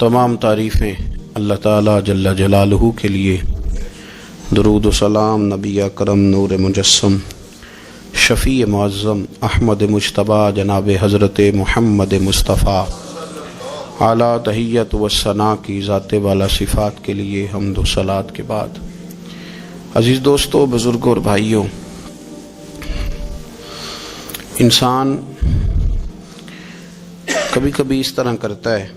تمام تعریفیں اللہ تعالیٰ جل جلالہ کے لیے، درود و سلام نبی اکرم نور مجسم شفیع معظم احمد مجتبیٰ جناب حضرت محمد مصطفیٰ اعلیٰ تحیت و ثنا کی ذات والا صفات کے لیے حمد و صلات کے بعد، عزیز دوستو، بزرگوں اور بھائیوں، انسان کبھی کبھی اس طرح کرتا ہے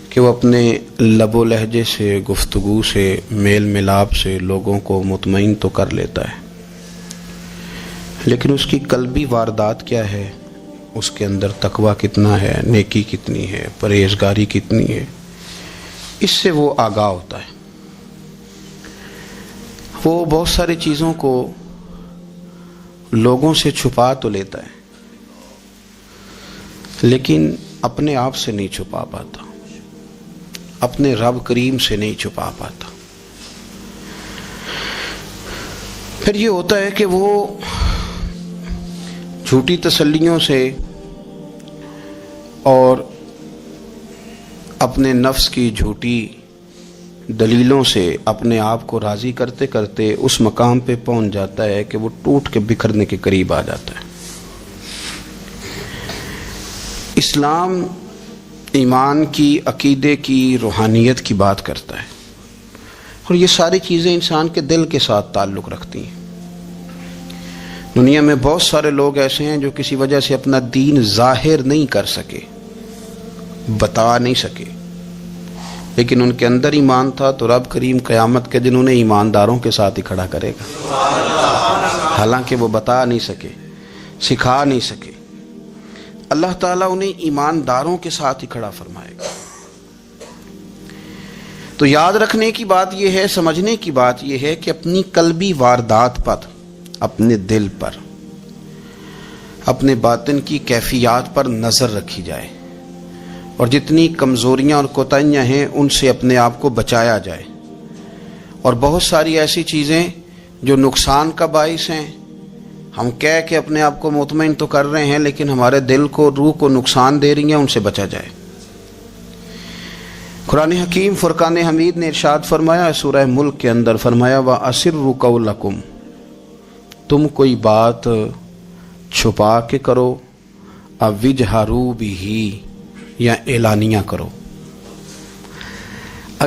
کہ وہ اپنے لب و لہجے سے، گفتگو سے، میل ملاپ سے لوگوں کو مطمئن تو کر لیتا ہے، لیکن اس کی قلبی واردات کیا ہے، اس کے اندر تقویٰ کتنا ہے، نیکی کتنی ہے، پرہیزگاری کتنی ہے، اس سے وہ آگاہ ہوتا ہے۔ وہ بہت ساری چیزوں کو لوگوں سے چھپا تو لیتا ہے، لیکن اپنے آپ سے نہیں چھپا پاتا، اپنے رب کریم سے نہیں چھپا پاتا۔ پھر یہ ہوتا ہے کہ وہ جھوٹی تسلیوں سے اور اپنے نفس کی جھوٹی دلیلوں سے اپنے آپ کو راضی کرتے کرتے اس مقام پہ پہنچ جاتا ہے کہ وہ ٹوٹ کے بکھرنے کے قریب آ جاتا ہے۔ اسلام ایمان کی، عقیدے کی، روحانیت کی بات کرتا ہے، اور یہ ساری چیزیں انسان کے دل کے ساتھ تعلق رکھتی ہیں۔ دنیا میں بہت سارے لوگ ایسے ہیں جو کسی وجہ سے اپنا دین ظاہر نہیں کر سکے، بتا نہیں سکے، لیکن ان کے اندر ایمان تھا، تو رب کریم قیامت کے دن انہیں ایمانداروں کے ساتھ ہی کھڑا کرے گا، حالانکہ وہ بتا نہیں سکے، سکھا نہیں سکے، اللہ تعالیٰ انہیں ایمانداروں کے ساتھ ہی کھڑا فرمائے گا۔ تو یاد رکھنے کی بات یہ ہے، سمجھنے کی بات یہ ہے کہ اپنی قلبی واردات پر، اپنے دل پر، اپنے باطن کی کیفیات پر نظر رکھی جائے، اور جتنی کمزوریاں اور کوتاہیاں ہیں ان سے اپنے آپ کو بچایا جائے، اور بہت ساری ایسی چیزیں جو نقصان کا باعث ہیں، ہم کہہ کے اپنے آپ کو مطمئن تو کر رہے ہیں لیکن ہمارے دل کو، روح کو نقصان دے رہی ہیں، ان سے بچا جائے۔ قرآن حکیم فرقان حمید نے ارشاد فرمایا، سورہ ملک کے اندر فرمایا، وَأَسِرُّوا قَوْلَكُمْ، تم کوئی بات چھپا کے کرو، اَوْ اجْهَرُوا بِهِ، یا اعلانیہ کرو۔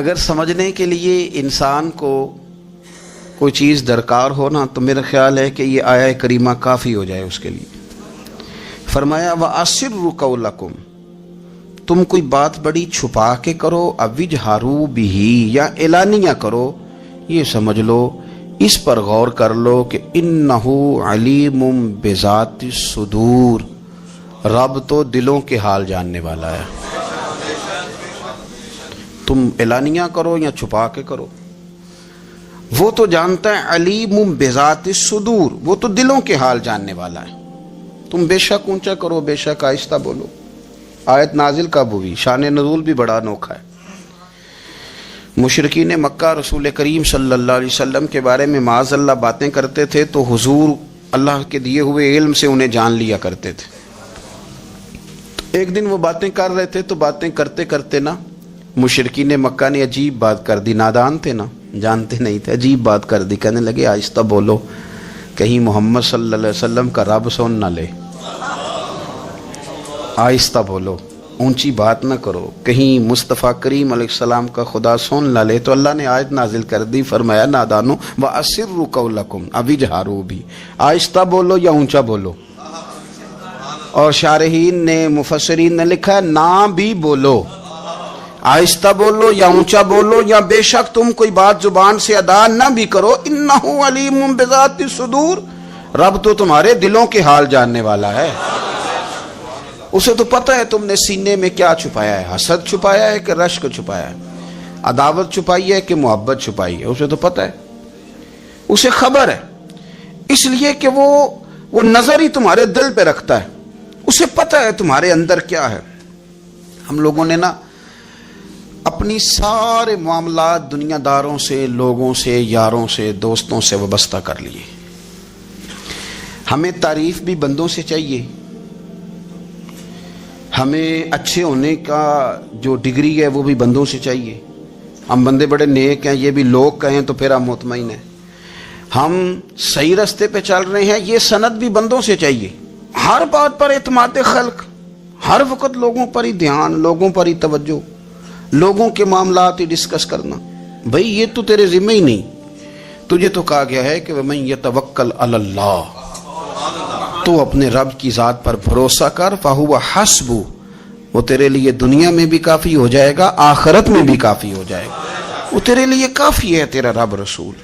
اگر سمجھنے کے لیے انسان کو کوئی چیز درکار ہو نا، تو میرا خیال ہے کہ یہ آیہ کریمہ کافی ہو جائے اس کے لیے۔ فرمایا وَأَسِرُّوا قَوْلَكُمْ، تم کوئی بات بڑی چھپا کے کرو، اَوْ اجْهَرُوا بِهِ، یا اعلانیہ کرو، یہ سمجھ لو، اس پر غور کر لو کہ اِنَّهُ عَلِيمٌ بِذَاتِ الصُّدُورِ، رب تو دلوں کے حال جاننے والا ہے۔ تم اعلانیہ کرو یا چھپا کے کرو، وہ تو جانتا ہے، علیم بذات الصدور، وہ تو دلوں کے حال جاننے والا ہے۔ تم بے شک اونچا کرو، بے شک آہستہ بولو۔ آیت نازل کب ہوئی؟ شان نزول بھی بڑا انوکھا ہے۔ مشرکین مکہ رسول کریم صلی اللہ علیہ وسلم کے بارے میں معاذ اللہ باتیں کرتے تھے، تو حضور اللہ کے دیے ہوئے علم سے انہیں جان لیا کرتے تھے۔ ایک دن وہ باتیں کر رہے تھے، تو باتیں کرتے کرتے نا مشرکین مکہ نے عجیب بات کر دی، نادان تھے نا، جانتے نہیں تھے، عجیب بات کر دی، کہنے لگے آہستہ بولو، کہیں محمد صلی اللہ علیہ وسلم کا رب سن نہ لے، آہستہ بولو، اونچی بات نہ کرو، کہیں مصطفیٰ کریم علیہ السلام کا خدا سن نہ لے۔ تو اللہ نے آیت نازل کر دی، فرمایا نادانو وَأَسِرُّوا قَوْلَكُمْ، اب اجْهَرُوا بھی، آہستہ بولو یا اونچا بولو۔ اور شارحین نے، مفسرین نے لکھا ہے نہ بھی بولو، آہستہ بولو یا اونچا بولو، یا بے شک تم کوئی بات زبان سے ادا نہ بھی کرو، انہو علیم بذات الصدور، رب تو تمہارے دلوں کے حال جاننے والا ہے، اسے تو پتہ ہے تم نے سینے میں کیا چھپایا ہے، حسد چھپایا ہے کہ رشک چھپایا ہے، عداوت چھپائی ہے کہ محبت چھپائی ہے، اسے تو پتہ ہے، اسے خبر ہے، اس لیے کہ وہ نظر ہی تمہارے دل پہ رکھتا ہے، اسے پتہ ہے تمہارے اندر کیا ہے۔ ہم لوگوں نے نا اپنی سارے معاملات دنیا داروں سے، لوگوں سے، یاروں سے، دوستوں سے وابستہ کر لیے۔ ہمیں تعریف بھی بندوں سے چاہیے، ہمیں اچھے ہونے کا جو ڈگری ہے وہ بھی بندوں سے چاہیے. ہم بندے بڑے نیک ہیں، یہ بھی لوگ کہیں تو پھر ہم مطمئن ہیں. ہم صحیح راستے پہ چل رہے ہیں، یہ سند بھی بندوں سے چاہیے. ہر بات پر اعتماد خلق، ہر وقت لوگوں پر ہی دھیان، لوگوں پر ہی توجہ، لوگوں کے معاملات ہی ڈسکس کرنا. بھئی یہ تو تیرے ذمہ ہی نہیں. تجھے تو کہا گیا ہے کہ وَمَن يَتَوَكَّلْ عَلَى اللَّهِ، تو اپنے رب کی ذات پر بھروسہ کر، فَهُوَ حَسْبُهُ، وہ تیرے لیے دنیا میں بھی کافی ہو جائے گا، آخرت میں بھی کافی ہو جائے گا. وہ تیرے لیے کافی ہے تیرا رب رسول.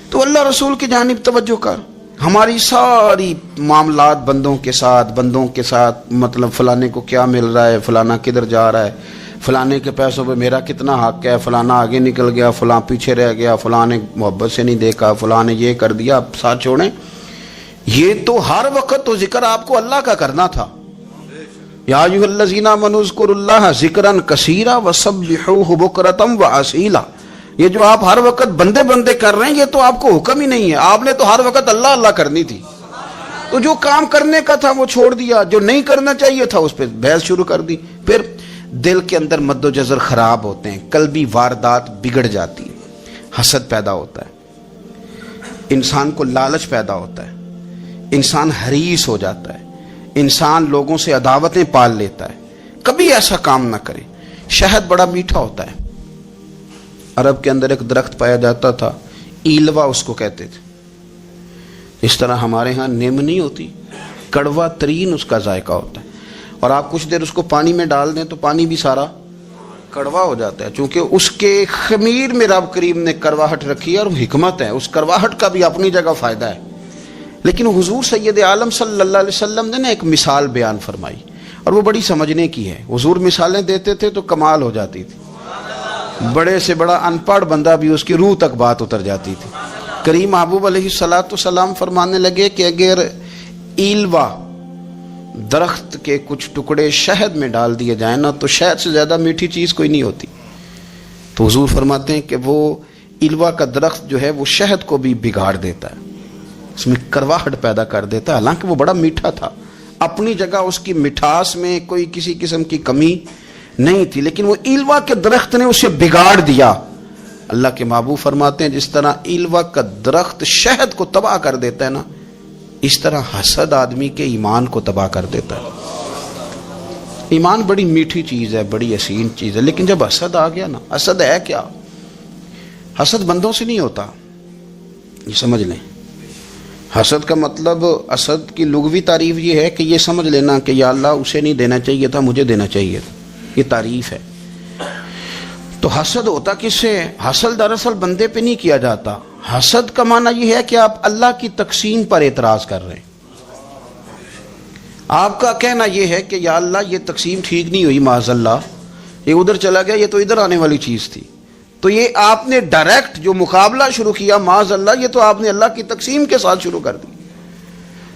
تو اللہ رسول کی جانب توجہ کر. ہماری ساری معاملات بندوں کے ساتھ مطلب فلانے کو کیا مل رہا ہے، فلانا کدھر جا رہا ہے، فلانے کے پیسوں پہ میرا کتنا حق ہے، فلانا آگے نکل گیا، فلاں پیچھے رہ گیا، فلاں نے محبت سے نہیں دیکھا، فلاں نے یہ کر دیا. ساتھ چھوڑیں، یہ تو ہر وقت تو ذکر آپ کو اللہ کا کرنا تھا. یا ایھا الذین آمنوا اذکروا اللہ ذکرا کثیرا وسبحوہ بکرۃ واصیلا. یہ جو آپ ہر وقت بندے کر رہے ہیں، یہ تو آپ کو حکم ہی نہیں ہے. آپ نے تو ہر وقت اللہ اللہ کرنی تھی. تو جو کام کرنے کا تھا وہ چھوڑ دیا، جو نہیں کرنا چاہیے تھا اس پہ بحث شروع کر دی. پھر دل کے اندر مد و جزر خراب ہوتے ہیں، قلبی واردات بگڑ جاتی ہے، حسد پیدا ہوتا ہے، انسان کو لالچ پیدا ہوتا ہے، انسان حریص ہو جاتا ہے، انسان لوگوں سے عداوتیں پال لیتا ہے. کبھی ایسا کام نہ کرے. شہد بڑا میٹھا ہوتا ہے. عرب کے اندر ایک درخت پایا جاتا تھا، ایلوا اس کو کہتے تھے. اس طرح ہمارے ہاں نیم نہیں ہوتی، کڑوا ترین اس کا ذائقہ ہوتا ہے. اور آپ کچھ دیر اس کو پانی میں ڈال دیں تو پانی بھی سارا کڑوا ہو جاتا ہے، چونکہ اس کے خمیر میں رب کریم نے کرواہٹ رکھی ہے. اور حکمت ہے، اس کرواہٹ کا بھی اپنی جگہ فائدہ ہے. لیکن حضور سید عالم صلی اللہ علیہ وسلم نے ایک مثال بیان فرمائی، اور وہ بڑی سمجھنے کی ہے. حضور مثالیں دیتے تھے تو کمال ہو جاتی تھی. بڑے سے بڑا ان پڑھ بندہ بھی اس کی روح تک بات اتر جاتی تھی. کریم محبوب علیہ السلام فرمانے لگے کہ اگر ایلوا درخت کے کچھ ٹکڑے شہد میں ڈال دیے جائیں نا تو شہد سے زیادہ میٹھی چیز کوئی نہیں ہوتی. تو حضور فرماتے ہیں کہ وہ ایلوا کا درخت جو ہے وہ شہد کو بھی بگاڑ دیتا ہے، اس میں کرواہٹ پیدا کر دیتا ہے. حالانکہ وہ بڑا میٹھا تھا، اپنی جگہ اس کی مٹھاس میں کوئی کسی قسم کی کمی نہیں تھی، لیکن وہ ایلوا کے درخت نے اسے بگاڑ دیا. اللہ کے محبوب فرماتے ہیں جس طرح ایلوا کا درخت شہد کو تباہ کر دیتا ہے نا، اس طرح حسد آدمی کے ایمان کو تباہ کر دیتا ہے. ایمان بڑی میٹھی چیز ہے، بڑی حسین چیز ہے، لیکن جب حسد آ گیا نا، حسد ہے کیا؟ حسد بندوں سے نہیں ہوتا، یہ سمجھ لیں. حسد کا مطلب، حسد کی لغوی تعریف یہ ہے کہ یہ سمجھ لینا کہ یا اللہ اسے نہیں دینا چاہیے تھا، مجھے دینا چاہیے تھا. یہ تعریف ہے. تو حسد ہوتا کس سے؟ حسد دراصل بندے پہ نہیں کیا جاتا. حسد کا معنی یہ ہے کہ آپ اللہ کی تقسیم پر اعتراض کر رہے ہیں. آپ کا کہنا یہ ہے کہ یا اللہ یہ تقسیم ٹھیک نہیں ہوئی، معاذ اللہ یہ ادھر چلا گیا، یہ تو ادھر آنے والی چیز تھی. تو یہ آپ نے ڈائریکٹ جو مقابلہ شروع کیا، معاذ اللہ یہ تو آپ نے اللہ کی تقسیم کے ساتھ شروع کر دی.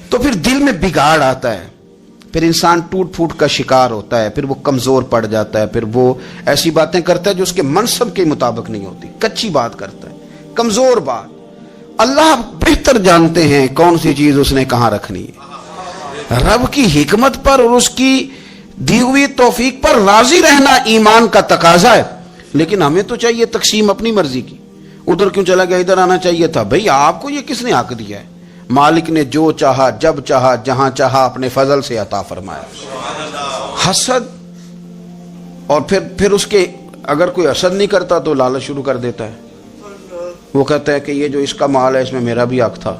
تو پھر دل میں بگاڑ آتا ہے، پھر انسان ٹوٹ پھوٹ کا شکار ہوتا ہے، پھر وہ کمزور پڑ جاتا ہے، پھر وہ ایسی باتیں کرتا ہے جو اس کے منصب کے مطابق نہیں ہوتی، کچی بات کرتا ہے، کمزور بات. اللہ بہتر جانتے ہیں کون سی چیز اس نے کہاں رکھنی ہے. رب کی حکمت پر اور اس کی دی ہوئی توفیق پر راضی رہنا ایمان کا تقاضا ہے. لیکن ہمیں تو چاہیے تقسیم اپنی مرضی کی. ادھر کیوں چلا گیا، ادھر آنا چاہیے تھا. بھئی آپ کو یہ کس نے حق دیا ہے؟ مالک نے جو چاہا، جب چاہا، جہاں چاہا اپنے فضل سے عطا فرمایا. حسد، اور پھر اس کے اگر کوئی حسد نہیں کرتا تو لالچ شروع کر دیتا ہے. وہ کہتا ہے کہ یہ جو اس کا مال ہے اس میں میرا بھی حق تھا،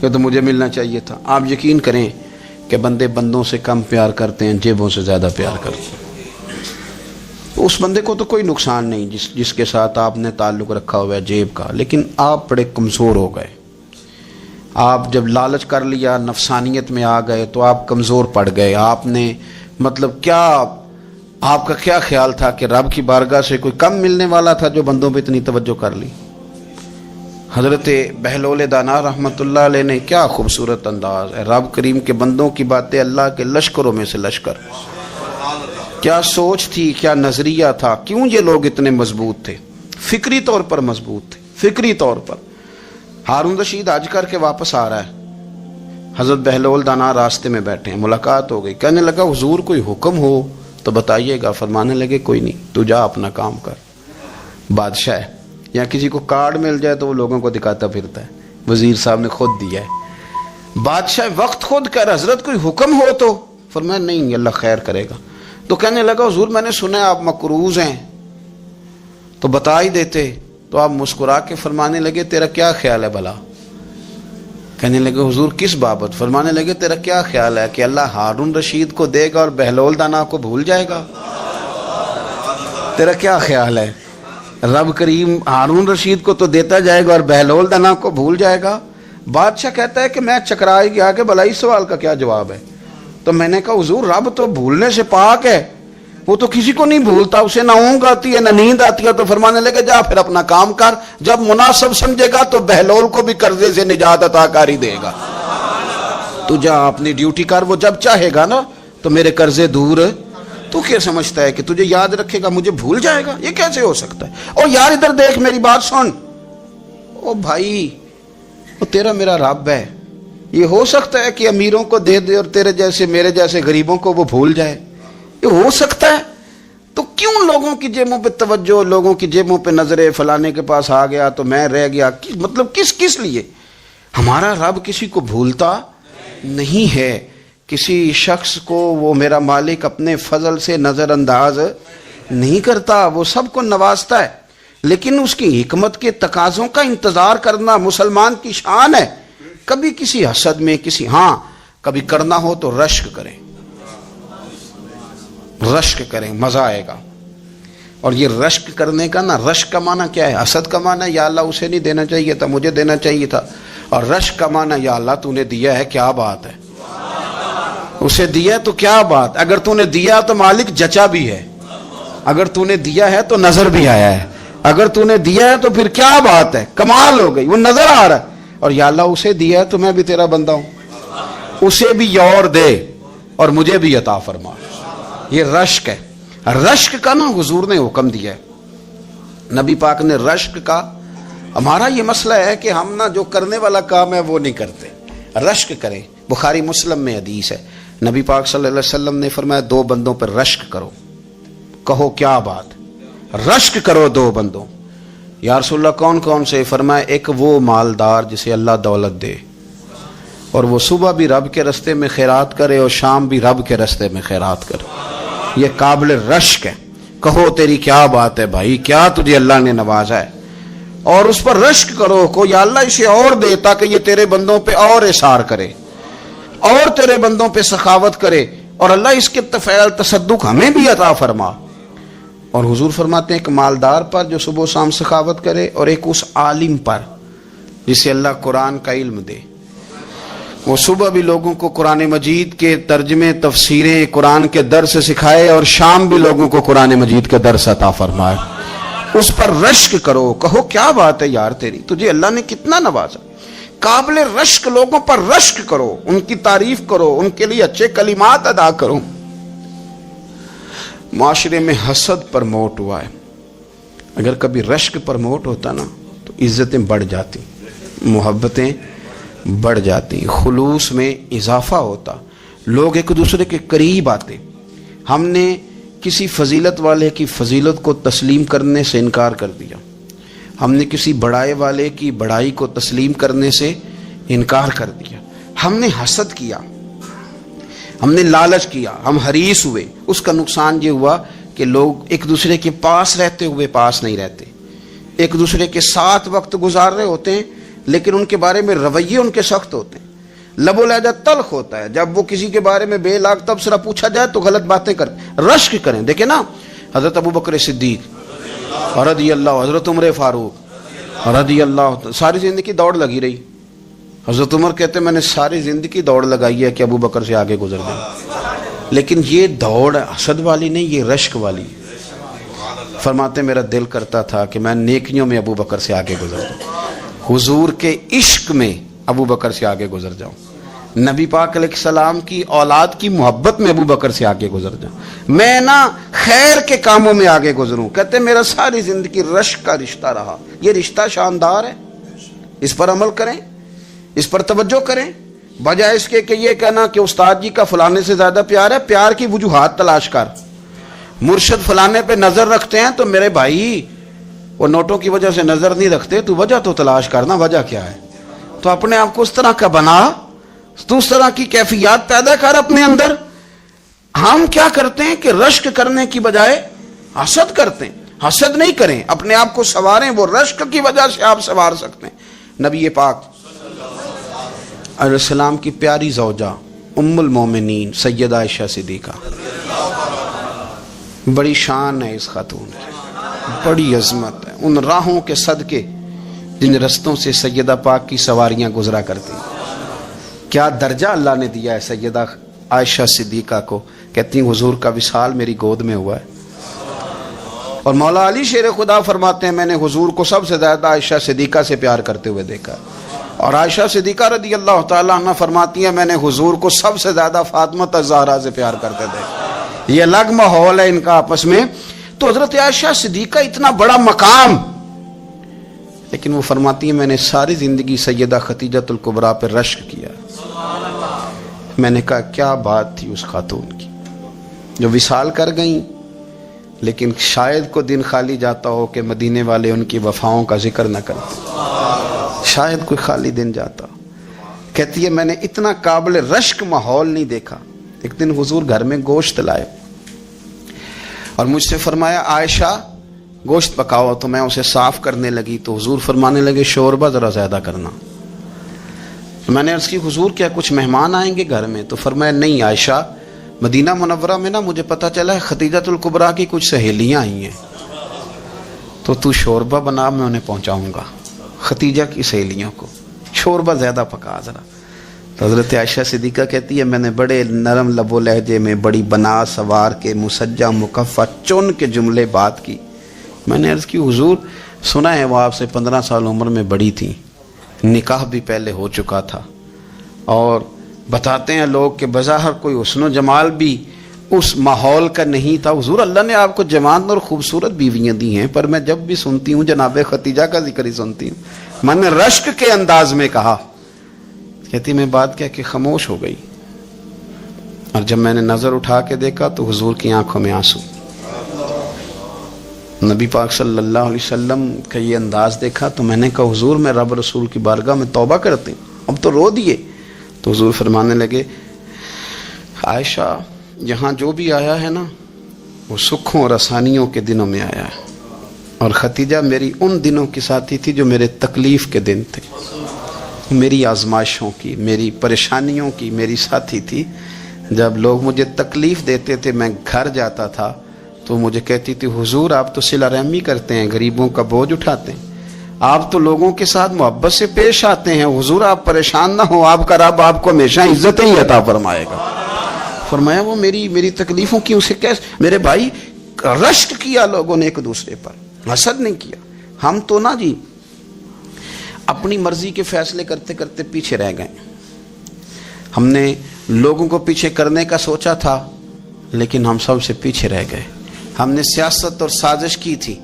یہ تو مجھے ملنا چاہیے تھا. آپ یقین کریں کہ بندے بندوں سے کم پیار کرتے ہیں، جیبوں سے زیادہ پیار کرتے ہیں. اس بندے کو تو کوئی نقصان نہیں جس کے ساتھ آپ نے تعلق رکھا ہوا ہے جیب کا، لیکن آپ بڑے کمزور ہو گئے. آپ جب لالچ کر لیا، نفسانیت میں آ گئے تو آپ کمزور پڑ گئے. آپ نے مطلب کیا، آپ کا کیا خیال تھا کہ رب کی بارگاہ سے کوئی کم ملنے والا تھا جو بندوں پہ اتنی توجہ کر لی. حضرت بہلول دانا رحمۃ اللہ علیہ نے کیا خوبصورت انداز ہے. رب کریم کے بندوں کی باتیں اللہ کے لشکروں میں سے لشکر. کیا سوچ تھی، کیا نظریہ تھا. کیوں یہ لوگ اتنے مضبوط تھے؟ فکری طور پر مضبوط تھے، فکری طور پر. ہارون رشید حج کر کے واپس آ رہا ہے، حضرت بہلول دانا راستے میں بیٹھے ہیں، ملاقات ہو گئی، کہنے لگا حضور کوئی حکم ہو تو بتائیے گا۔ فرمانے لگے کوئی نہیں، تو جا اپنا کام کر۔ بادشاہ ہے، یا کسی کو کارڈ مل جائے تو وہ لوگوں کو دکھاتا پھرتا ہے، وزیر صاحب نے خود دیا ہے۔ بادشاہ وقت خود کہہ رہا حضرت کوئی حکم ہو تو؟ فرمایا نہیں، اللہ خیر کرے گا۔ تو کہنے لگا حضور میں نے سنا ہے آپ مقروض ہیں، تو بتا ہی دیتے۔ تو آپ مسکرا کے فرمانے لگے تیرا کیا خیال ہے بھلا؟ کہنے لگے حضور کس بابت؟ فرمانے لگے تیرا کیا خیال ہے کہ اللہ ہارون رشید کو دے گا اور بہلول دانا کو بھول جائے گا؟ تیرا کیا خیال ہے؟ رب کریم ہارون رشید کو تو دیتا جائے گا اور بہلول دانا کو بھول جائے گا؟ بادشاہ کہتا ہے کہ میں چکرا ہی گیا کہ بھلا اس سوال کا کیا جواب ہے؟ تو میں نے کہا حضور رب تو بھولنے سے پاک ہے، وہ تو کسی کو نہیں بھولتا، اسے نہ اونگ آتی ہے نہ نیند آتی ہے۔ تو فرمانے لگے جا پھر اپنا کام کر، جب مناسب سمجھے گا تو بہلول کو بھی قرضے سے نجات عطا کاری دے گا۔ تو جا اپنی ڈیوٹی کر، وہ جب چاہے گا نا تو میرے قرضے دور۔ تو کیا سمجھتا ہے کہ تجھے یاد رکھے گا مجھے بھول جائے گا؟ یہ کیسے ہو سکتا ہے؟ اور یار ادھر دیکھ میری بات سن، او بھائی وہ تیرا میرا رب ہے، یہ ہو سکتا ہے کہ امیروں کو دے دے اور تیرے جیسے میرے جیسے غریبوں کو وہ بھول جائے؟ یہ ہو سکتا ہے؟ تو کیوں لوگوں کی جیبوں پہ توجہ، لوگوں کی جیبوں پہ نظریں، فلانے کے پاس آ گیا تو میں رہ گیا، مطلب کس لیے؟ ہمارا رب کسی کو بھولتا نہیں ہے، کسی شخص کو وہ میرا مالک اپنے فضل سے نظر انداز نہیں کرتا، وہ سب کو نوازتا ہے، لیکن اس کی حکمت کے تقاضوں کا انتظار کرنا مسلمان کی شان ہے۔ کبھی کسی حسد میں کبھی کرنا ہو تو رشک کریں، مزہ آئے گا۔ اور یہ رشک کرنے کا نا، رشک کا معنی کیا ہے؟ حسد کا معنی یا اللہ اسے نہیں دینا چاہیے تھا، مجھے دینا چاہیے تھا، اور رشک کا معنی یا اللہ تو نے دیا ہے، کیا بات ہے، اسے دیا تو کیا بات، اگر تو نے دیا تو مالک جچا بھی ہے، اگر تو نے دیا ہے تو نظر بھی آیا ہے، اگر تو نے دیا ہے تو پھر کیا بات ہے، کمال ہو گئی، وہ نظر آ رہا ہے۔ اور یا اللہ اسے دیا ہے تو میں بھی تیرا بندہ ہوں، اسے بھی اور دے اور مجھے بھی عطا فرما۔ یہ رشک ہے۔ رشک کا نا حضور نے حکم دیا ہے، نبی پاک نے رشک کا۔ ہمارا یہ مسئلہ ہے کہ ہم نا جو کرنے والا کام ہے وہ نہیں کرتے، رشک کریں۔ بخاری مسلم میں حدیث ہے، نبی پاک صلی اللہ علیہ وسلم نے فرمایا دو بندوں پر رشک کرو۔ کہو کیا بات؟ رشک کرو دو بندوں۔ یا رسول اللہ کون کون سے؟ فرمایا ایک وہ مالدار جسے اللہ دولت دے اور وہ صبح بھی رب کے رستے میں خیرات کرے اور شام بھی رب کے رستے میں خیرات کرے، یہ قابل رشک ہے۔ کہو تیری کیا بات ہے بھائی، کیا تجھے اللہ نے نوازا ہے، اور اس پر رشک کرو، کو یا اللہ اسے اور دے تاکہ یہ تیرے بندوں پہ اور اثار کرے اور تیرے بندوں پہ سخاوت کرے، اور اللہ اس کے فعل تصدق ہمیں بھی عطا فرما۔ اور حضور فرماتے ہیں ایک مالدار پر جو صبح و شام سخاوت کرے، اور ایک اس عالم پر جسے اللہ قرآن کا علم دے، وہ صبح بھی لوگوں کو قرآن مجید کے ترجمے، تفسیریں، قرآن کے درس سکھائے، اور شام بھی لوگوں کو قرآن مجید کے درس عطا فرمائے۔ اس پر رشک کرو، کہو کیا بات ہے یار تیری، تجھے اللہ نے کتنا نوازا۔ قابل رشک لوگوں پر رشک کرو، ان کی تعریف کرو، ان کے لیے اچھے کلمات ادا کرو۔ معاشرے میں حسد پرموٹ ہوا ہے، اگر کبھی رشک پرموٹ ہوتا نا تو عزتیں بڑھ جاتی، محبتیں بڑھ جاتی، خلوص میں اضافہ ہوتا، لوگ ایک دوسرے کے قریب آتے۔ ہم نے کسی فضیلت والے کی فضیلت کو تسلیم کرنے سے انکار کر دیا، ہم نے کسی بڑائی والے کی بڑائی کو تسلیم کرنے سے انکار کر دیا، ہم نے حسد کیا، ہم نے لالچ کیا، ہم حریص ہوئے۔ اس کا نقصان یہ ہوا کہ لوگ ایک دوسرے کے پاس رہتے ہوئے پاس نہیں رہتے، ایک دوسرے کے ساتھ وقت گزار رہے ہوتے ہیں لیکن ان کے بارے میں رویے ان کے سخت ہوتے ہیں، لب و لہجہ تلخ ہوتا ہے، جب وہ کسی کے بارے میں بے لاگ تبصرہ پوچھا جائے تو غلط باتیں کریں۔ رشک کریں، دیکھیں نا حضرت ابو بکر صدیق رضی اللہ، حضرت عمر فاروق رضی اللہ، ساری زندگی دوڑ لگی رہی۔ حضرت عمر کہتے میں نے ساری زندگی دوڑ لگائی ہے کہ ابو بکر سے آگے گزر جائیں، لیکن یہ دوڑ حسد والی نہیں، یہ رشک والی۔ فرماتے میرا دل کرتا تھا کہ میں نیکیوں میں ابو بکر سے آگے گزر جاؤں، حضور کے عشق میں ابو بکر سے آگے گزر جاؤں، نبی پاک علیہ السلام کی اولاد کی محبت میں ابو بکر سے آگے گزر جاؤں، میں نا خیر کے کاموں میں آگے گزروں۔ کہتے میرا ساری زندگی رشک کا رشتہ رہا، یہ رشتہ شاندار ہے، اس پر عمل کریں، اس پر توجہ کریں۔ بجائے اس کے کہ یہ کہنا کہ استاد جی کا فلانے سے زیادہ پیار ہے، پیار کی وجوہات تلاش کر. مرشد فلانے پہ نظر رکھتے ہیں تو میرے بھائی وہ نوٹوں کی وجہ سے نظر نہیں رکھتے، تو وجہ تو تلاش کرنا، وجہ کیا ہے. تو اپنے آپ کو اس طرح کا بنا، تو اس طرح کی کیفیات پیدا کر اپنے اندر. ہم کیا کرتے ہیں کہ رشک کرنے کی بجائے حسد کرتے ہیں. حسد نہیں کریں، اپنے آپ کو سنواریں، وہ رشک کی وجہ سے آپ سنوار سکتے ہیں. نبی پاک علیہ السلام کی پیاری زوجہ ام المومنین سیدہ عائشہ صدیقہ، بڑی شان ہے اس خاتون کی، بڑی عظمت ہے ان راہوں کے صدقے جن رستوں سے سیدہ پاک کی سواریاں گزرا کرتی. کیا درجہ اللہ نے دیا ہے سیدہ عائشہ صدیقہ کو. کہتی ہیں حضور کا وصال میری گود میں ہوا ہے. اور مولا علی شیر خدا فرماتے ہیں میں نے حضور کو سب سے زیادہ عائشہ صدیقہ سے پیار کرتے ہوئے دیکھا. اور عائشہ صدیقہ رضی اللہ تعالیٰ عنہ فرماتی ہیں میں نے حضور کو سب سے زیادہ فاطمہ الزہرا سے پیار کرتے دیکھا. یہ الگ ماحول ہے ان کا آپس میں. تو حضرت عائشہ صدیقہ اتنا بڑا مقام، لیکن وہ فرماتی ہیں میں نے ساری زندگی سیدہ خدیجۃ الکبریٰ پہ رشک کیا. میں نے کہا کیا بات تھی اس خاتون کی جو وصال کر گئیں، لیکن شاید کو دن خالی جاتا ہو کہ مدینے والے ان کی وفاؤں کا ذکر نہ کرتے، شاید کوئی خالی دن جاتا. کہتی ہے میں نے اتنا قابل رشک ماحول نہیں دیکھا. ایک دن حضور گھر میں گوشت لائے اور مجھ سے فرمایا عائشہ گوشت پکاؤ. تو میں اسے صاف کرنے لگی تو حضور فرمانے لگے شوربہ ذرا زیادہ کرنا. میں نے عرض کی حضور کیا کچھ مہمان آئیں گے گھر میں؟ تو فرمایا نہیں عائشہ، مدینہ منورہ میں نا مجھے پتہ چلا ہے خدیجۃ الکبریٰ کی کچھ سہیلیاں آئی ہیں، تو شوربہ بنا، میں انہیں پہنچاؤں گا. خدیجہ کی سہیلیوں کو شوربہ زیادہ پکا ذرا. تو حضرت عائشہ صدیقہ کہتی ہے میں نے بڑے نرم لب و لہجے میں بڑی بنا سوار کے مسجع مکفہ چن کے جملے بات کی. میں نے عرض کی حضور سنا ہے وہ آپ سے 15 سال عمر میں بڑی تھی، نکاح بھی پہلے ہو چکا تھا، اور بتاتے ہیں لوگ کہ بظاہر کوئی حسن و جمال بھی اس ماحول کا نہیں تھا. حضور اللہ نے آپ کو جوان اور خوبصورت بیویاں دی ہیں، پر میں جب بھی سنتی ہوں جناب خدیجہ کا ذکر ہی سنتی ہوں. میں نے رشک کے انداز میں کہا. کہتی میں بات کہہ کے خاموش ہو گئی، اور جب میں نے نظر اٹھا کے دیکھا تو حضور کی آنکھوں میں آنسو. نبی پاک صلی اللہ علیہ وسلم کا یہ انداز دیکھا تو میں نے کہا حضور میں رب رسول کی بارگاہ میں توبہ کرتے ہیں، اب تو رو دیے. تو حضور فرمانے لگے عائشہ یہاں جو بھی آیا ہے نا وہ سکھوں اور آسانیوں کے دنوں میں آیا ہے، اور خدیجہ میری ان دنوں کی ساتھی تھی جو میرے تکلیف کے دن تھے، میری آزمائشوں کی، میری پریشانیوں کی میری ساتھی تھی. جب لوگ مجھے تکلیف دیتے تھے میں گھر جاتا تھا تو مجھے کہتی تھی حضور آپ تو صلہ رحمی کرتے ہیں، غریبوں کا بوجھ اٹھاتے ہیں، آپ تو لوگوں کے ساتھ محبت سے پیش آتے ہیں، حضور آپ پریشان نہ ہو، آپ کا رب آپ کو ہمیشہ عزتیں ہی عطا فرمائے گا. فرمایا وہ میری تکلیفوں کی اسے کیسے. میرے بھائی رشک کیا لوگوں نے ایک دوسرے پر، حسد نہیں کیا. ہم تو نا جی اپنی مرضی کے فیصلے کرتے کرتے پیچھے رہ گئے. ہم نے لوگوں کو پیچھے کرنے کا سوچا تھا لیکن ہم سب سے پیچھے رہ گئے. ہم نے سیاست اور سازش کی تھی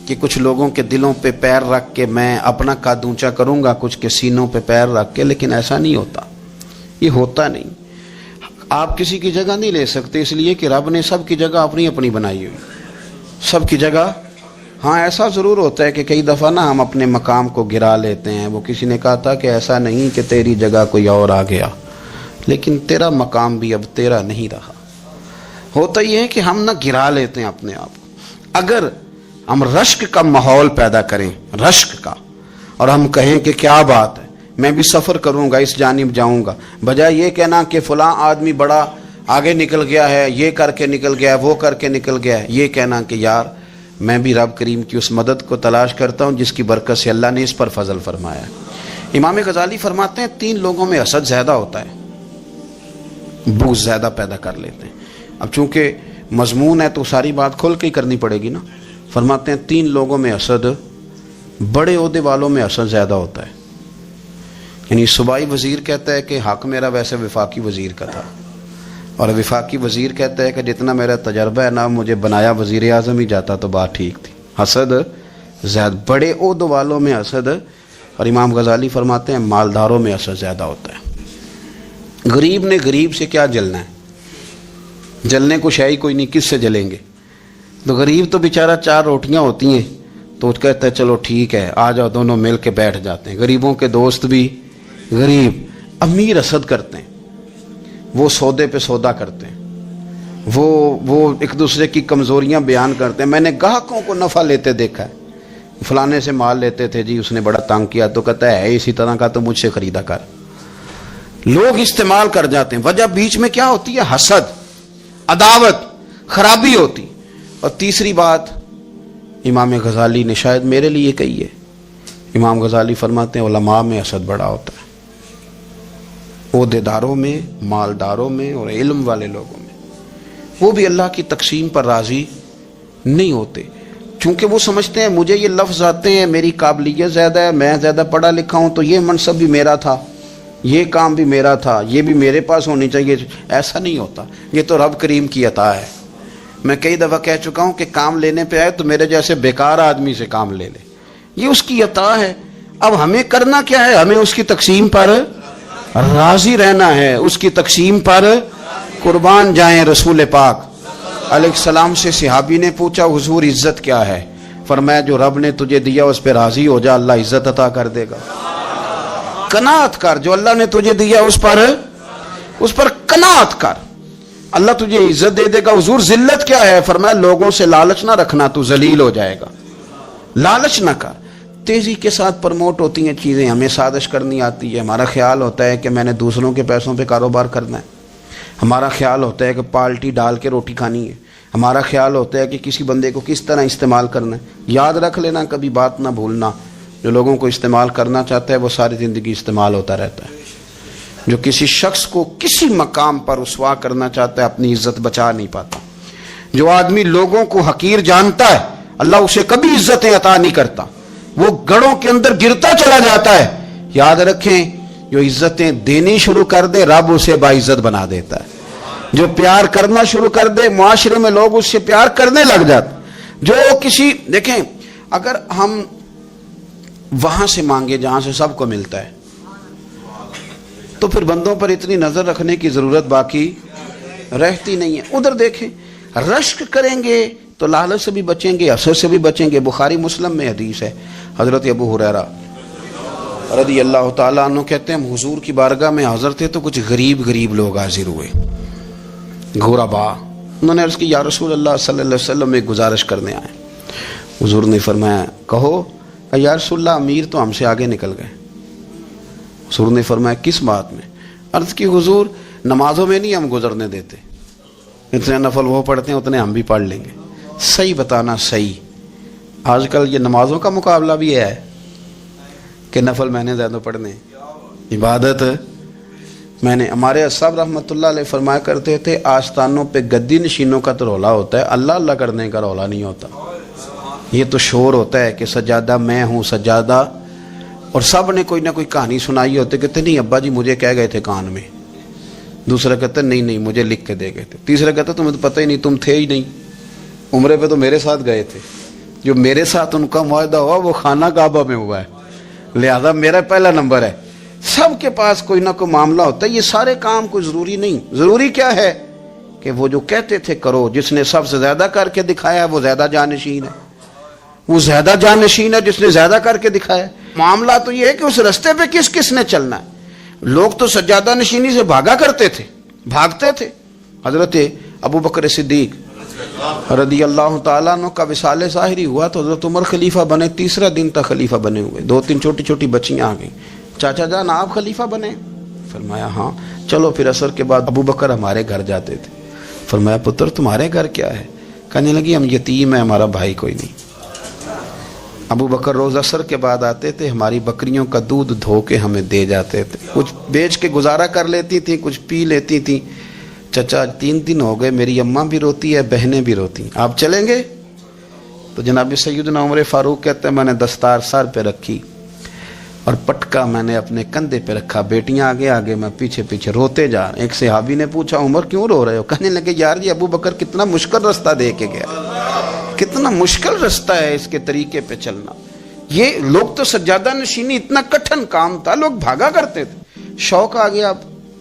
کہ کچھ لوگوں کے دلوں پہ پیر رکھ کے میں اپنا قد اونچا کروں گا، کچھ کے سینوں پہ پیر رکھ کے، لیکن ایسا نہیں ہوتا، یہ ہوتا نہیں. آپ کسی کی جگہ نہیں لے سکتے اس لیے کہ رب نے سب کی جگہ اپنی اپنی بنائی ہوئی، سب کی جگہ. ہاں ایسا ضرور ہوتا ہے کہ کئی دفعہ نا ہم اپنے مقام کو گرا لیتے ہیں. وہ کسی نے کہا تھا کہ ایسا نہیں کہ تیری جگہ کوئی اور آ گیا، لیکن تیرا مقام بھی اب تیرا نہیں رہا. ہوتا یہ ہے کہ ہم نہ گرا لیتے ہیں اپنے آپ کو. اگر ہم رشک کا ماحول پیدا کریں، رشک کا، اور ہم کہیں کہ کیا بات ہے میں بھی سفر کروں گا، اس جانب جاؤں گا، بجائے یہ کہنا کہ فلاں آدمی بڑا آگے نکل گیا ہے، یہ کر کے نکل گیا ہے، وہ کر کے نکل گیا ہے، یہ کہنا کہ یار میں بھی رب کریم کی اس مدد کو تلاش کرتا ہوں جس کی برکت سے اللہ نے اس پر فضل فرمایا ہے. امام غزالی فرماتے ہیں 3 لوگوں میں حسد زیادہ ہوتا ہے، بغض زیادہ پیدا کر لیتے ہیں. اب چونکہ مضمون ہے تو ساری بات کھل کے ہی کرنی پڑے گی نا. فرماتے ہیں 3 لوگوں میں حسد، بڑے عہدے والوں میں حسد زیادہ ہوتا ہے. یعنی صوبائی وزیر کہتا ہے کہ حق میرا ویسے وفاقی وزیر کا تھا، اور وفاقی وزیر کہتا ہے کہ جتنا میرا تجربہ ہے نا مجھے بنایا وزیر اعظم ہی جاتا تو بات ٹھیک تھی. حسد زیادہ، بڑے عہدے والوں میں حسد. اور امام غزالی فرماتے ہیں مالداروں میں حسد زیادہ ہوتا ہے. غریب نے غریب سے کیا جلنا ہے؟ جلنے کو شے ہی کوئی نہیں، کس سے جلیں گے؟ تو غریب تو بیچارہ 4 روٹیاں ہوتی ہیں تو کہتا ہے چلو ٹھیک ہے آ جاؤ، دونوں مل کے بیٹھ جاتے ہیں۔ غریبوں کے دوست بھی غریب، امیر حسد کرتے ہیں، وہ سودے پہ سودا کرتے ہیں، وہ ایک دوسرے کی کمزوریاں بیان کرتے ہیں۔ میں نے گاہکوں کو نفع لیتے دیکھا ہے، فلانے سے مال لیتے تھے جی، اس نے بڑا تنگ کیا، تو کہتا ہے اسی طرح کا تو مجھ سے خریدا کر۔ لوگ استعمال کر جاتے ہیں، وجہ بیچ میں کیا ہوتی ہے؟ حسد، عداوت، خرابی ہوتی۔ اور تیسری بات امام غزالی نے شاید میرے لیے کہی ہے، امام غزالی فرماتے ہیں علماء میں حسد بڑا ہوتا ہے، عہدیداروں میں، مالداروں میں اور علم والے لوگوں میں۔ وہ بھی اللہ کی تقسیم پر راضی نہیں ہوتے، چونکہ وہ سمجھتے ہیں مجھے یہ لفظ آتے ہیں، میری قابلیت زیادہ ہے، میں زیادہ پڑھا لکھا ہوں، تو یہ منصب بھی میرا تھا، یہ کام بھی میرا تھا، یہ بھی میرے پاس ہونی چاہیے۔ ایسا نہیں ہوتا، یہ تو رب کریم کی عطا ہے۔ میں کئی دفعہ کہہ چکا ہوں کہ کام لینے پہ آئے تو میرے جیسے بیکار آدمی سے کام لے لے، یہ اس کی عطا ہے۔ اب ہمیں کرنا کیا ہے؟ ہمیں اس کی تقسیم پر راضی رہنا ہے، اس کی تقسیم پر قربان جائیں۔ رسول پاک علیہ السلام سے صحابی نے پوچھا حضور عزت کیا ہے؟ فرمایا جو رب نے تجھے دیا اس پہ راضی ہو جا، اللہ عزت عطا کر دے گا۔ قناعت کر، جو اللہ نے تجھے دیا اس پر قناعت کر، اللہ تجھے عزت دے دے گا۔ حضور ذلت کیا ہے؟ فرمایا لوگوں سے لالچ نہ رکھنا، تو ذلیل ہو جائے گا، لالچ نہ کر۔ تیزی کے ساتھ پروموٹ ہوتی ہیں چیزیں، ہمیں سازش کرنی آتی ہے، ہمارا خیال ہوتا ہے کہ میں نے دوسروں کے پیسوں پہ کاروبار کرنا ہے، ہمارا خیال ہوتا ہے کہ پالٹی ڈال کے روٹی کھانی ہے، ہمارا خیال ہوتا ہے کہ کسی بندے کو کس طرح استعمال کرنا ہے۔ یاد رکھ لینا، کبھی بات نہ بھولنا، جو لوگوں کو استعمال کرنا چاہتا ہے وہ ساری زندگی استعمال ہوتا رہتا ہے۔ جو کسی شخص کو کسی مقام پر رسوا کرنا چاہتا ہے اپنی عزت بچا نہیں پاتا۔ جو آدمی لوگوں کو حقیر جانتا ہے اللہ اسے کبھی عزتیں عطا نہیں کرتا، وہ گڑھوں کے اندر گرتا چلا جاتا ہے۔ یاد رکھیں جو عزتیں دینی شروع کر دے رب اسے باعزت بنا دیتا ہے، جو پیار کرنا شروع کر دے معاشرے میں لوگ اس سے پیار کرنے لگ جاتے۔ جو کسی دیکھیں اگر ہم وہاں سے مانگے جہاں سے سب کو ملتا ہے تو پھر بندوں پر اتنی نظر رکھنے کی ضرورت باقی رہتی نہیں ہے۔ ادھر دیکھیں رشک کریں گے تو لالچ سے بھی بچیں گے، حسد سے بھی بچیں گے۔ بخاری مسلم میں حدیث ہے، حضرت ابو ہریرہ رضی اللہ تعالیٰ عنہ کہتے ہیں ہم حضور کی بارگاہ میں حاضر تھے تو کچھ غریب لوگ حاضر ہوئے، غربا۔ انہوں نے عرض کی یا رسول اللہ صلی اللہ علیہ وسلم ایک گزارش کرنے آئے۔ حضور نے فرمایا کہو۔ یا رسول اللہ امیر تو ہم سے آگے نکل گئے۔ حضور نے فرمایا کس بات میں؟ عرض کی حضور نمازوں میں نہیں ہم گزرنے دیتے، اتنے نفل وہ پڑھتے ہیں اتنے ہم بھی پڑھ لیں گے۔ صحیح بتانا صحیح، آج کل یہ نمازوں کا مقابلہ بھی ہے کہ نفل میں نے زیادہ پڑھنے، عبادت میں نے۔ ہمارے صاحب رحمۃ اللہ علیہ فرمایا کرتے تھے آستانوں پہ گدی نشینوں کا تو رولا ہوتا ہے، اللہ اللہ کرنے کا رولا نہیں ہوتا۔ یہ تو شور ہوتا ہے کہ سجادہ میں ہوں سجادہ، اور سب نے کوئی نہ کوئی کہانی سنائی ہوتی، کہتے نہیں ابا جی مجھے کہہ گئے تھے کان میں، دوسرا کہتا نہیں مجھے لکھ کے دے گئے تھے، تیسرا کہتا تمہیں تو پتہ ہی نہیں، تم تھے ہی نہیں، عمرے پہ تو میرے ساتھ گئے تھے، جو میرے ساتھ ان کا معاہدہ ہوا وہ خانہ کعبہ میں ہوا ہے، لہذا میرا پہلا نمبر ہے۔ سب کے پاس کوئی نہ کوئی معاملہ ہوتا ہے، یہ سارے کام کوئی ضروری نہیں۔ ضروری کیا ہے کہ وہ جو کہتے تھے کرو، جس نے سب سے زیادہ کر کے دکھایا ہے وہ زیادہ جانشین ہے، وہ زیادہ جانشین ہے جس نے زیادہ کر کے دکھایا ہے۔ معاملہ تو یہ ہے کہ اس رستے پہ کس کس نے چلنا ہے۔ لوگ تو سجادہ نشینی سے بھاگا کرتے تھے، بھاگتے تھے۔ حضرت ابو بکر صدیق رضی اللہ تعالیٰ عنہ کا وصال ظاہری ہوا تو حضرت عمر خلیفہ بنے، تیسرا دن تک خلیفہ بنے ہوئے، 2-3 چھوٹی چھوٹی بچیاں آ گئیں، چاچا جان آپ خلیفہ بنے؟ فرمایا ہاں۔ چلو پھر عصر کے بعد ابو بکر ہمارے گھر جاتے تھے۔ فرمایا پتر تمہارے گھر کیا ہے؟ کہنے لگی ہم یتیم ہیں، ہمارا بھائی کوئی نہیں۔ ابو بکر روز عصر کے بعد آتے تھے، ہماری بکریوں کا دودھ دھو کے ہمیں دے جاتے تھے، کچھ بیچ کے گزارا کر لیتی تھیں، کچھ پی لیتی تھیں۔ چچا 3 دن ہو گئے، میری اماں بھی روتی ہے، بہنیں بھی روتی ہیں، آپ چلیں گے؟ تو جناب سیدنا عمر فاروق کہتے ہیں میں نے دستار سر پہ رکھی اور پٹکا میں نے اپنے کندھے پہ رکھا، بیٹیاں آگے آگے میں پیچھے پیچھے روتے جا رہے۔ ایک صحابی نے پوچھا عمر کیوں رو رہے ہو؟ کہنے لگے یار یہ ابو بکر کتنا مشکل رستہ دے کے گیا، کتنا مشکل رستہ ہے اس کے طریقے پہ چلنا۔ یہ لوگ تو سجادہ نشینی اتنا کٹھن کام تھا، لوگ بھاگا کرتے تھے۔ شوق آ گیا اب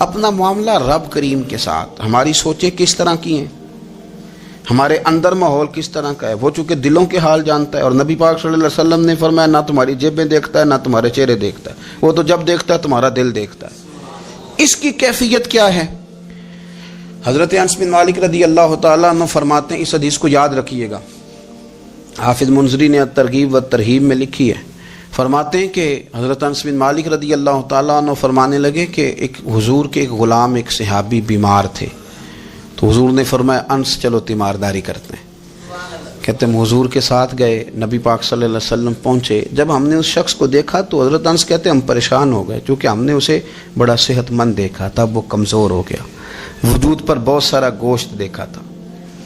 اپنا معاملہ رب کریم کے ساتھ، ہماری سوچیں کس طرح کی ہیں، ہمارے اندر ماحول کس طرح کا ہے، وہ چونکہ دلوں کے حال جانتا ہے. اور نبی پاک صلی اللہ علیہ وسلم نے فرمایا نہ تمہاری جیبیں دیکھتا ہے نہ تمہارے چہرے دیکھتا ہے، وہ تو جب دیکھتا ہے تمہارا دل دیکھتا ہے. اس کی کیفیت کیا ہے؟ حضرت انس بن مالک رضی اللہ تعالیٰ عنہ فرماتے ہیں، اس حدیث کو یاد رکھیے گا، حافظ منذری نے ترغیب و ترہیب میں لکھی ہے. فرماتے ہیں کہ حضرت انس بن مالک رضی اللہ تعالیٰ عنہ فرمانے لگے کہ ایک حضور کے ایک غلام، ایک صحابی بیمار تھے، تو حضور نے فرمایا انس چلو تیمارداری کرتے ہیں. کہتے ہیں حضور کے ساتھ گئے، نبی پاک صلی اللہ علیہ وسلم پہنچے. جب ہم نے اس شخص کو دیکھا تو حضرت انس کہتے ہیں ہم پریشان ہو گئے، کیونکہ ہم نے اسے بڑا صحت مند دیکھا تھا، وہ کمزور ہو گیا، وجود پر بہت سارا گوشت دیکھا تھا.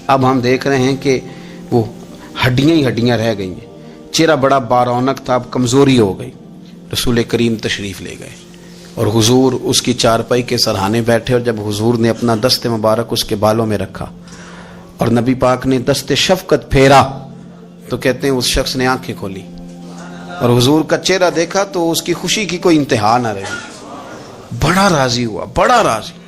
اب ہم دیکھ رہے ہیں کہ وہ ہڈیاں ہی ہڈیاں رہ گئی ہیں، چہرہ بڑا بارونق تھا، اب کمزوری ہو گئی. رسول کریم تشریف لے گئے اور حضور اس کی چارپائی کے سرہانے بیٹھے، اور جب حضور نے اپنا دست مبارک اس کے بالوں میں رکھا اور نبی پاک نے دست شفقت پھیرا تو کہتے ہیں اس شخص نے آنکھیں کھولی اور حضور کا چہرہ دیکھا تو اس کی خوشی کی کوئی انتہا نہ رہی، بڑا راضی ہوا، بڑا راضی.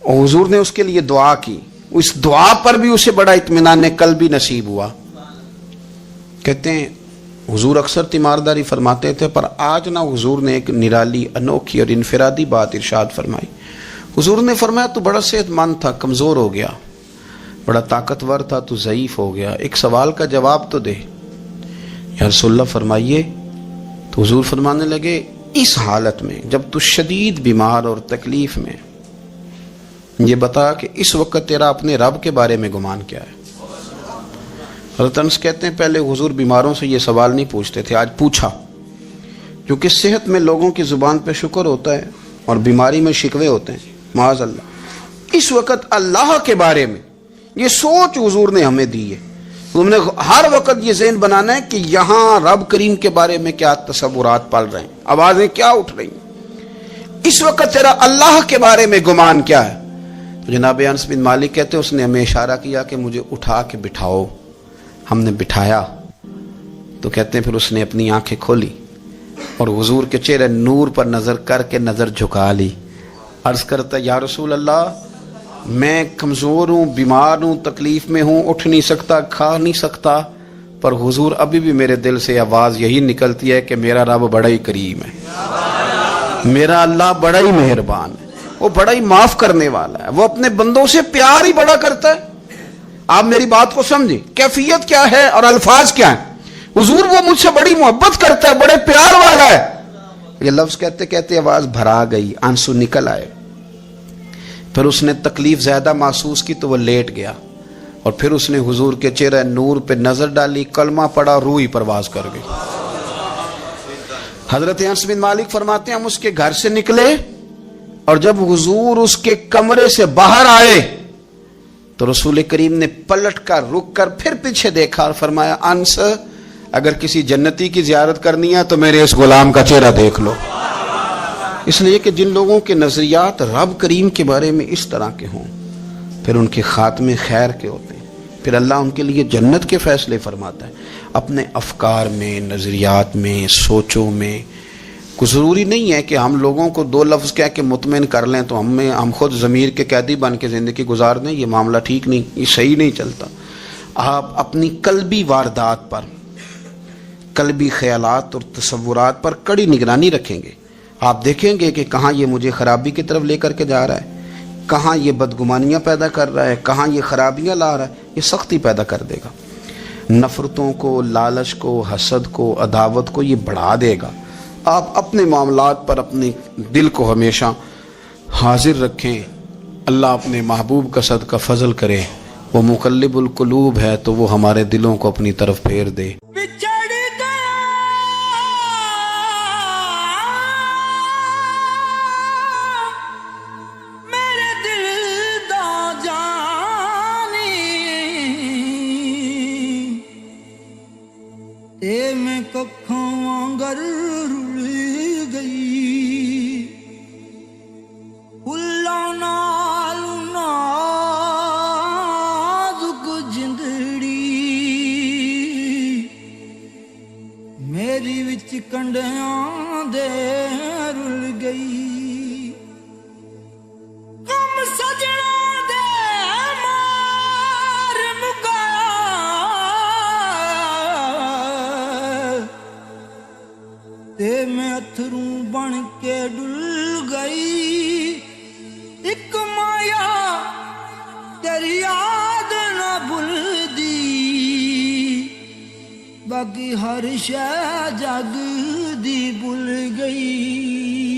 اور حضور نے اس کے لیے دعا کی، اس دعا پر بھی اسے بڑا اطمینان قلب بھی نصیب ہوا. کہتے ہیں حضور اکثر تیمارداری فرماتے تھے، پر آج نہ حضور نے ایک نرالی، انوکھی اور انفرادی بات ارشاد فرمائی. حضور نے فرمایا تو بڑا صحت مند تھا، کمزور ہو گیا، بڑا طاقتور تھا تو ضعیف ہو گیا، ایک سوال کا جواب تو دے. یا رسول اللہ فرمائیے. تو حضور فرمانے لگے اس حالت میں جب تو شدید بیمار اور تکلیف میں، یہ بتا کہ اس وقت تیرا اپنے رب کے بارے میں گمان کیا ہے. حضرت انس کہتے ہیں پہلے حضور بیماروں سے یہ سوال نہیں پوچھتے تھے، آج پوچھا، کیونکہ صحت میں لوگوں کی زبان پہ شکر ہوتا ہے اور بیماری میں شکوے ہوتے ہیں، معاذ اللہ. اس وقت اللہ کے بارے میں یہ سوچ حضور نے ہمیں دی ہے. تم نے ہر وقت یہ ذہن بنانا ہے کہ یہاں رب کریم کے بارے میں کیا تصورات پل رہے ہیں، آوازیں کیا اٹھ رہی ہیں، اس وقت تیرا اللہ کے بارے میں گمان کیا ہے. تو جناب انس بن مالک کہتے ہیں اس نے ہمیں اشارہ کیا کہ مجھے اٹھا کے بٹھاؤ. ہم نے بٹھایا تو کہتے ہیں پھر اس نے اپنی آنکھیں کھولی اور حضور کے چہرے نور پر نظر کر کے نظر جھکا لی. عرض کرتا یا رسول اللہ میں کمزور ہوں، بیمار ہوں، تکلیف میں ہوں، اٹھ نہیں سکتا، کھا نہیں سکتا، پر حضور ابھی بھی میرے دل سے آواز یہی نکلتی ہے کہ میرا رب بڑا ہی کریم ہے، میرا اللہ بڑا ہی مہربان ہے، وہ بڑا ہی معاف کرنے والا ہے، وہ اپنے بندوں سے پیار ہی بڑا کرتا ہے. آپ میری بات کو سمجھیں، کیفیت کیا ہے اور الفاظ کیا ہیں. حضور وہ مجھ سے بڑی محبت کرتا ہے، بڑے پیار والا ہے. یہ لفظ کہتے کہتے آواز بھرا گئی، آنسو نکل آئے. پھر اس نے تکلیف زیادہ محسوس کی تو وہ لیٹ گیا اور پھر اس نے حضور کے چہرے نور پہ نظر ڈالی، کلمہ پڑھا، روح ہی پرواز کر گئی. حضرت انس بن مالک فرماتے ہیں ہم اس کے گھر سے نکلے اور جب حضور اس کے کمرے سے باہر آئے تو رسول کریم نے پلٹ کر رک کر پھر پیچھے دیکھا اور فرمایا انس اگر کسی جنتی کی زیارت کرنی ہے تو میرے اس غلام کا چہرہ دیکھ لو. اس لیے کہ جن لوگوں کے نظریات رب کریم کے بارے میں اس طرح کے ہوں پھر ان کے خاتمے خیر کے ہوتے ہیں، پھر اللہ ان کے لیے جنت کے فیصلے فرماتا ہے. اپنے افکار میں، نظریات میں، سوچوں میں کوئی ضروری نہیں ہے کہ ہم لوگوں کو دو لفظ کہہ کے مطمئن کر لیں تو ہم خود ضمیر کے قیدی بن کے زندگی گزار دیں. یہ معاملہ ٹھیک نہیں، یہ صحیح نہیں چلتا. آپ اپنی قلبی واردات پر، قلبی خیالات اور تصورات پر کڑی نگرانی رکھیں گے. آپ دیکھیں گے کہ کہاں یہ مجھے خرابی کی طرف لے کر کے جا رہا ہے، کہاں یہ بدگمانیاں پیدا کر رہا ہے، کہاں یہ خرابیاں لا رہا ہے. یہ سختی پیدا کر دے گا، نفرتوں کو، لالچ کو، حسد کو، عداوت کو یہ بڑھا دے گا. آپ اپنے معاملات پر اپنے دل کو ہمیشہ حاضر رکھیں. اللہ اپنے محبوب کا صدقہ فضل کرے، وہ مقلب القلوب ہے تو وہ ہمارے دلوں کو اپنی طرف پھیر دے. میں ککھوں وانگر رل گئی، پھلاں نال نازک جندڑی میری وچ کنڈیاں دے رل گئی. ਤੇ ਮੈਂ ਅਥਰੂ ਬਣ ਕੇ ਡੁੱਲ ਗਈ। ਇੱਕ ਮਾਇਆ ਤੇਰੀ ਯਾਦ ਨਾ ਭੁੱਲਦੀ, ਬਾਕੀ ਹਰ ਸ਼ੈ ਜਗ ਦੀ ਭੁੱਲ ਗਈ।